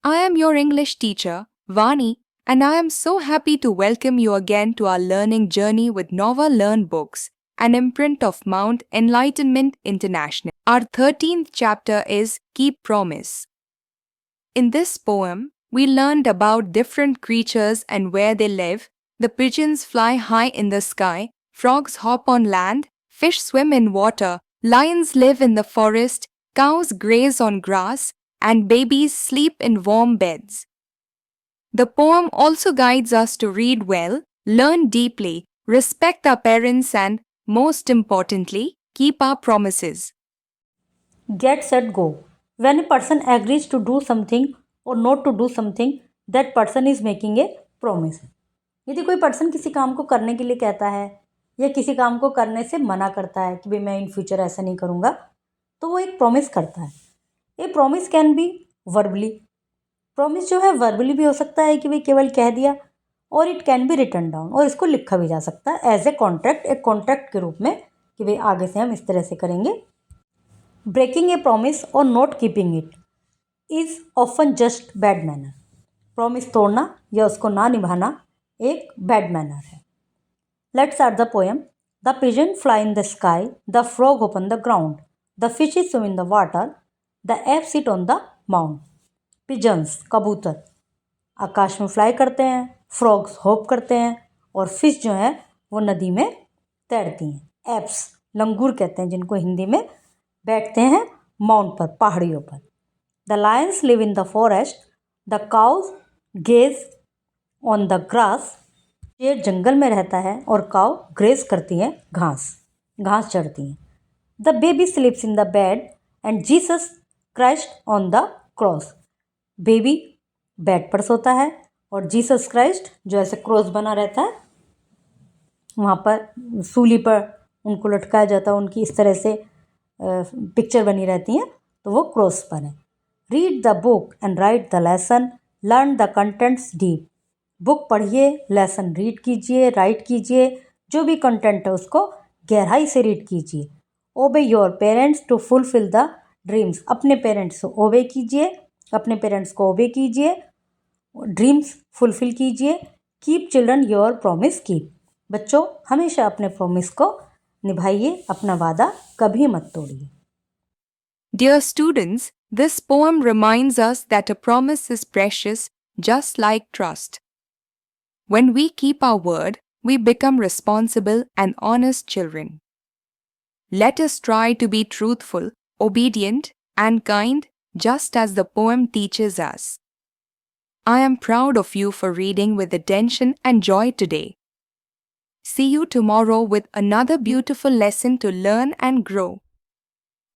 I am your English teacher, Vani, and I am so happy to welcome you again to our learning journey with Nova Learn Books, an imprint of Mount Enlightenment International. Our 13th chapter is Keep Promise. In this poem, we learned about different creatures and where they live. The pigeons fly high in the sky, frogs hop on land, fish swim in water, lions live in the forest, cows graze on grass, and babies sleep in warm beds. The poem also guides us to read well, learn deeply, respect our parents, and, most importantly, keep our promises. Get, set, go. When a person agrees to do something or not to do something, that person is making a promise. यदि कोई person किसी काम को करने के लिए कहता है या किसी काम को करने से मना करता है कि भाई मैं इन फ्यूचर ऐसा नहीं करूँगा, तो वो एक प्रॉमिस करता है. ए promise can be verbally. Promise जो है वर्बली भी हो सकता है कि भाई केवल कह दिया, और it can be written down, और इसको लिखा भी जा सकता है एज ए कॉन्ट्रैक्ट, एक कॉन्ट्रैक्ट के रूप में कि भाई आगे से हम इस तरह से करेंगे. ब्रेकिंग ए प्रॉमिस और not keeping it is often just bad manner. Promise तोड़ना या उसको ना निभाना एक बैड मैनर है. Let's start the poem. The pigeon fly in the sky, the frog hop on the ground, the fishes swim in the water, the ape sit on the mount. Pigeons कबूतर आकाश में fly करते हैं, frogs hope करते हैं, और fish जो है वो नदी में तैरती हैं. एप्स लंगूर कहते हैं जिनको हिंदी में, बैठते हैं माउंट पर, पहाड़ियों पर. The lions live in the forest, the cows graze on the grass. शेर जंगल में रहता है और काउ ग्रेज करती हैं घास चढ़ती हैं. The baby स्लीप्स in the bed and Jesus Christ on the cross. Baby bed पर सोता है और जीसस क्राइस्ट जो ऐसे क्रॉस बना रहता है वहाँ पर सूली पर उनको लटकाया जाता है, उनकी इस तरह से पिक्चर बनी रहती हैं, तो वो क्रॉस पर है. Read the book and right the lesson, learn the contents deep. Book पढ़िए, लेसन रीड कीजिए, राइट कीजिए, जो भी कंटेंट है उसको गहराई से रीड कीजिए. Obey your parents to fulfil the dreams. अपने पेरेंट्स को ओबे कीजिए, अपने पेरेंट्स को ओबे कीजिए, ड्रीम्स फुलफिल कीजिए. Keep children your promise keep. बच्चों हमेशा अपने प्रॉमिस को निभाइए, अपना वादा कभी मत तोड़िए. Dear students, this poem reminds us that a promise is precious, just like trust. When we keep our word, we become responsible and honest children. Let us try to be truthful, obedient, and kind, just as the poem teaches us. I am proud of you for reading with attention and joy today. See you tomorrow with another beautiful lesson to learn and grow.